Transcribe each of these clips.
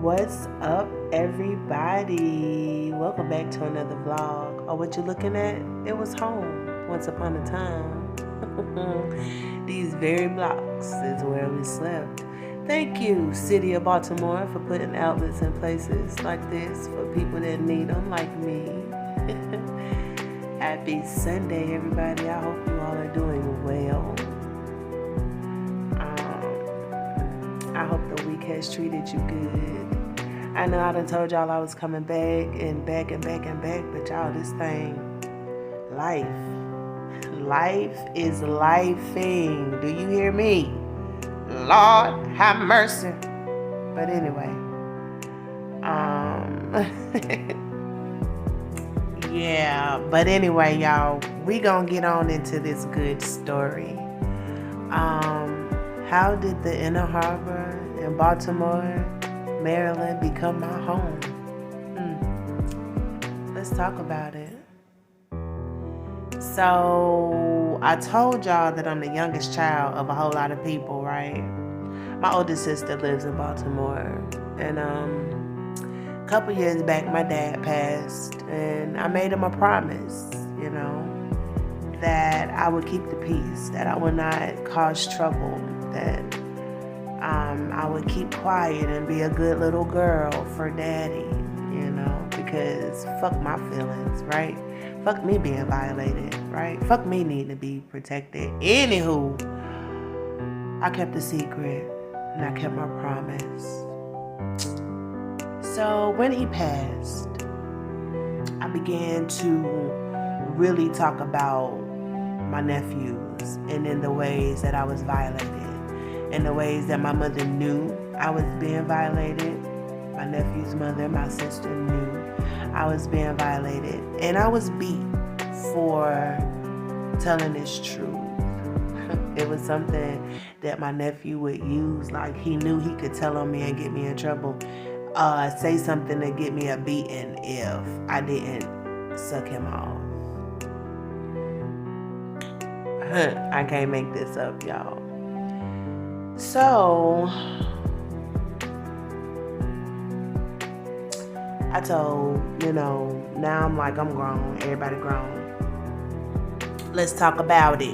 What's up, everybody? Welcome back to another vlog. Oh, what you looking at? It was home once upon a time. These very blocks is where we slept. Thank you, City of Baltimore, for putting outlets in places like this for people that need them, like me. Happy Sunday, everybody. I hope you all are doing well. I hope the week has treated you good. I know I done told y'all I was coming back, but y'all, this thing, life is lifing. Do you hear me? Lord have mercy. But anyway, yeah, but anyway, y'all, we gonna get on into this good story. How did the Inner Harbor in Baltimore, Maryland become my home? Let's talk about it. So I told y'all that I'm the youngest child of a whole lot of people, right? My oldest sister lives in Baltimore, and a couple years back my dad passed, and I made him a promise, that I would keep the peace, that I would not cause trouble, that I would keep quiet and be a good little girl for daddy, because fuck my feelings, right? Fuck me being violated, right? Fuck me needing to be protected. Anywho, I kept the secret and I kept my promise. So when he passed, I began to really talk about my nephews and in the ways that I was violated, in the ways that my mother knew I was being violated. My nephew's mother, my sister, knew I was being violated, and I was beat for telling this truth. It was something that my nephew would use, like he knew he could tell on me and get me in trouble, say something to get me a beating if I didn't suck him off. I can't make this up, y'all. So I told, now I'm grown, everybody grown. Let's talk about it.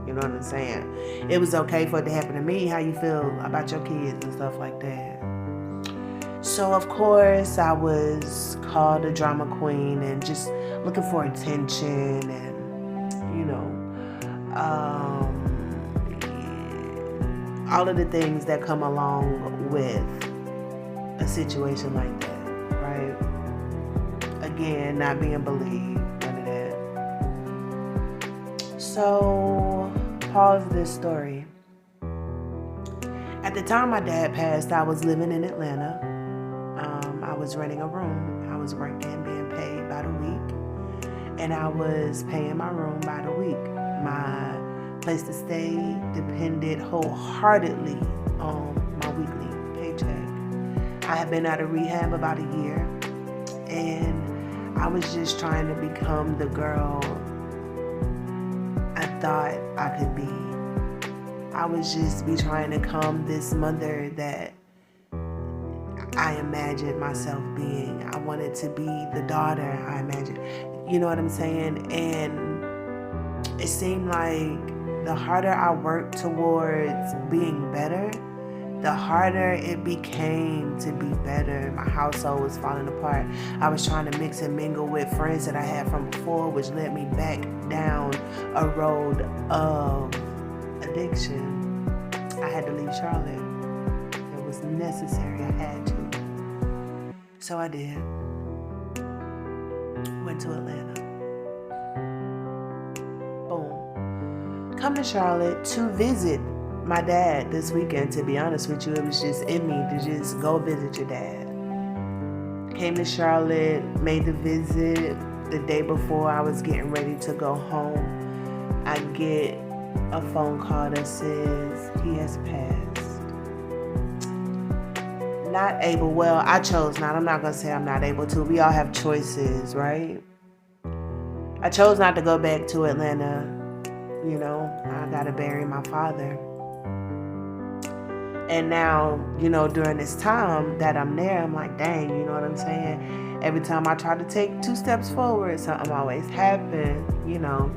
You know what I'm saying? It was okay for it to happen to me. How you feel about your kids and stuff like that. So of course I was called a drama queen and just looking for attention and, all of the things that come along with a situation like that, right? Again, not being believed, none of that. So, pause this story. At the time my dad passed, I was living in Atlanta. I was renting a room. I was working, being paid by the week, and I was paying my room by the week. My place to stay depended wholeheartedly on my weekly paycheck. I had been out of rehab about a year, and I was just trying to become the girl I thought I could be. I was just trying to become this mother that I imagined myself being. I wanted to be the daughter I imagined. You know what I'm saying? And it seemed like the harder I worked towards being better, the harder it became to be better. My household was falling apart. I was trying to mix and mingle with friends that I had from before, which led me back down a road of addiction. I had to leave Charlotte. It was necessary. I had to. So I did. Went to Atlanta. Boom. Come to Charlotte to visit my dad this weekend. To be honest with you, it was just in me to just go visit your dad. Came to Charlotte, made the visit. The day before I was getting ready to go home, I get a phone call that says he has passed. I chose not. I'm not going to say I'm not able to. We all have choices, right? I chose not to go back to Atlanta. I got to bury my father. And now, during this time that I'm there, I'm like, dang, you know what I'm saying? Every time I try to take 2 steps forward, something always happens,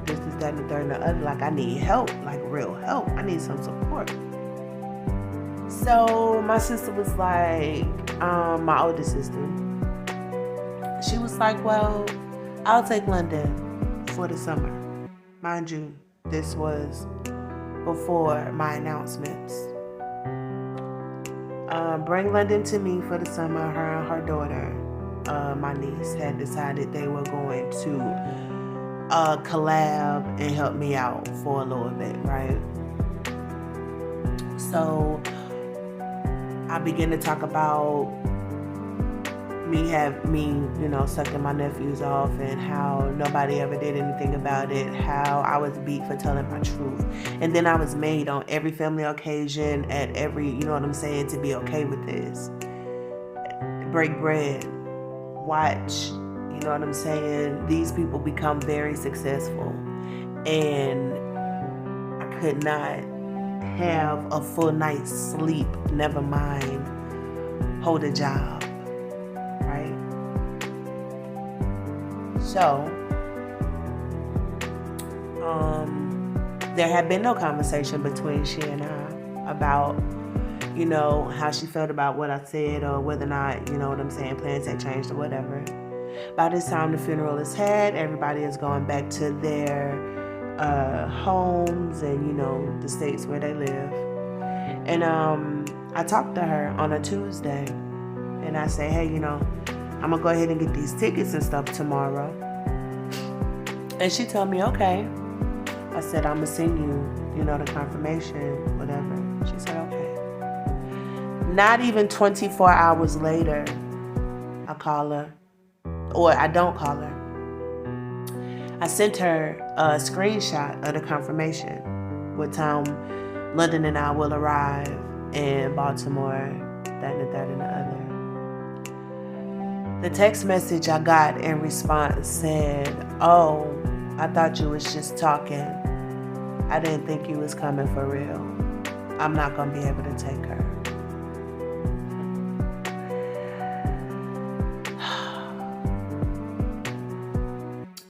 this, that, and the third, and the other. Like, I need help, like real help. I need some support. So my sister was like, my oldest sister, she was like, well, I'll take London for the summer. Mind you, this was before my announcements. Bring London to me for the summer. Her and her daughter, my niece, had decided they were going to collab and help me out for a little bit, right? So I began to talk about me sucking my nephews off, and how nobody ever did anything about it, how I was beat for telling my truth. And then I was made on every family occasion, at every, to be okay with this. Break bread, watch, these people become very successful, and I could not have a full night's sleep, never mind hold a job. So, there had been no conversation between she and I about, how she felt about what I said, or whether or not, plans had changed or whatever. By this time, the funeral is had. Everybody is going back to their homes and, the states where they live. And I talked to her on a Tuesday, and I say, hey, I'm going to go ahead and get these tickets and stuff tomorrow. And she told me, okay. I said, I'm going to send you, the confirmation, whatever. She said, okay. Not even 24 hours later, I call her. Or I don't call her. I sent her a screenshot of the confirmation. What time London and I will arrive in Baltimore, that and the third and the other. The text message I got in response said, oh, I thought you was just talking. I didn't think you was coming for real. I'm not going to be able to take her.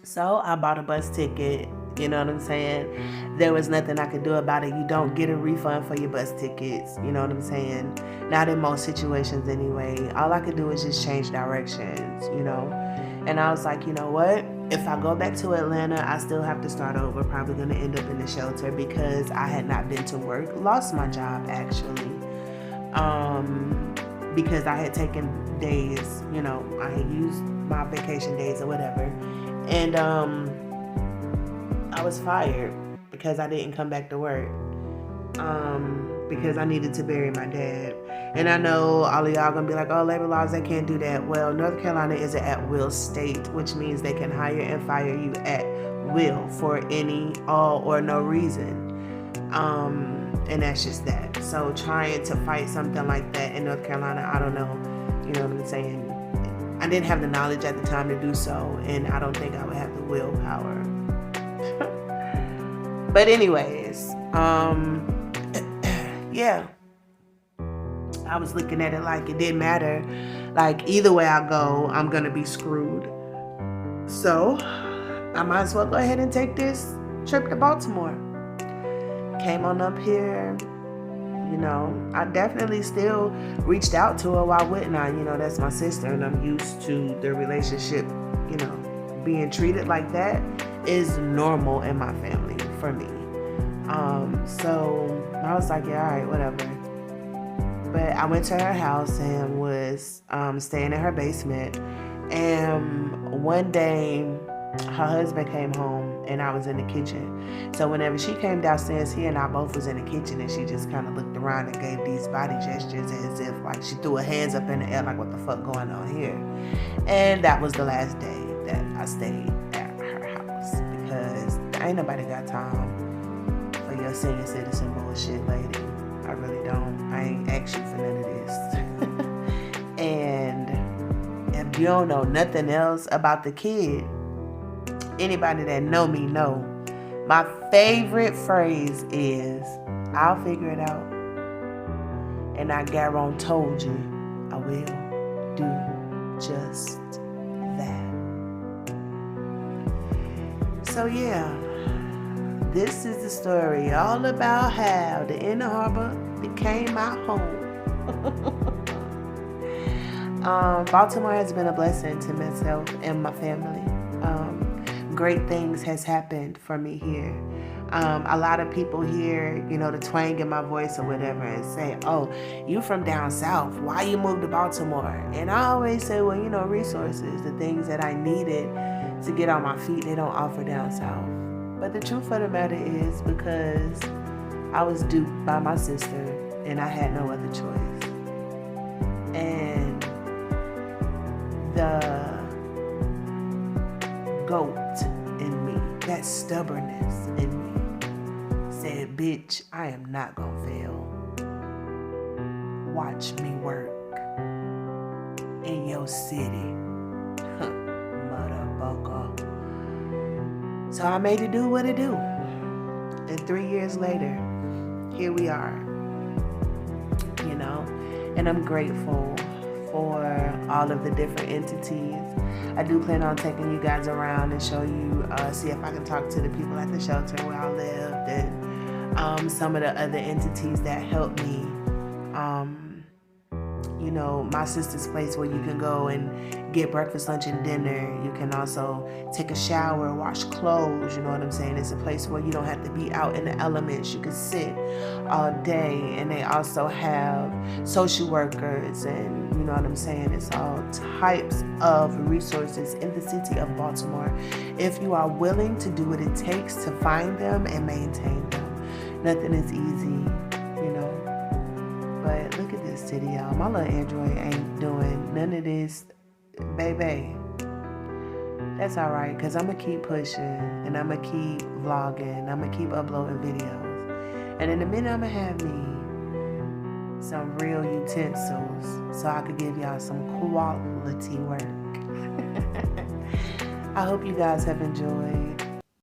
So I bought a bus ticket. You know what I'm saying? There was nothing I could do about it. You don't get a refund for your bus tickets. You know what I'm saying? Not in most situations anyway. All I could do is just change directions, And I was like, you know what? If I go back to Atlanta, I still have to start over. Probably going to end up in the shelter because I had not been to work. Lost my job, actually. Because I had taken days, I had used my vacation days or whatever. And I was fired because I didn't come back to work. Because I needed to bury my dad. And I know all of y'all gonna be like, oh, labor laws, they can't do that. Well, North Carolina is an at-will state, which means they can hire and fire you at will for any, all, or no reason. And that's just that. So trying to fight something like that in North Carolina, I don't know. You know what I'm saying? I didn't have the knowledge at the time to do so, and I don't think I would have the willpower. But anyways, yeah. I was looking at it like it didn't matter. Like, either way I go, I'm going to be screwed. So, I might as well go ahead and take this trip to Baltimore. Came on up here. I definitely still reached out to her. Why wouldn't I? That's my sister, and I'm used to the relationship, being treated like that is normal in my family for me. So I was like, yeah, all right, whatever. But I went to her house and was staying in her basement. And one day, her husband came home and I was in the kitchen. So whenever she came downstairs, he and I both was in the kitchen, and she just kind of looked around and gave these body gestures as if like she threw her hands up in the air like, what the fuck going on here? And that was the last day that I stayed at her house, because ain't nobody got time for your senior citizen bullshit, lady. I really don't. I ain't asked you for none of this. And if you don't know nothing else about the kid, anybody that know me know, my favorite phrase is, I'll figure it out. And I guarantee told you I will do just that. So yeah, this is the story all about how the Inner Harbor became my home. Baltimore has been a blessing to myself and my family. Great things has happened for me here. A lot of people hear, the twang in my voice or whatever and say, oh, you from down south, why you moved to Baltimore? And I always say, well, resources, the things that I needed to get on my feet, they don't offer down south. But the truth of the matter is because I was duped by my sister and I had no other choice. And the goat in me, that stubbornness in me, said, bitch, I am not gonna fail. Watch me work in your city. Motherfucker. So I made it do what it do. And 3 years later, here we are. And I'm grateful for all of the different entities. I do plan on taking you guys around and show you, see if I can talk to the people at the shelter where I lived and some of the other entities that helped me. My sister's place where you can go and get breakfast, lunch, and dinner. You can also take a shower, wash clothes, you know what I'm saying? It's a place where you don't have to be out in the elements. You can sit all day. And they also have social workers and, you know what I'm saying? It's all types of resources in the city of Baltimore if you are willing to do what it takes to find them and maintain them. Nothing is easy, But look at this city, y'all. My little Android ain't doing none of this, baby. That's all right, because I'm going to keep pushing, and I'm going to keep vlogging, I'm going to keep uploading videos. And in a minute, I'm going to have me some real utensils so I could give y'all some quality work. I hope you guys have enjoyed.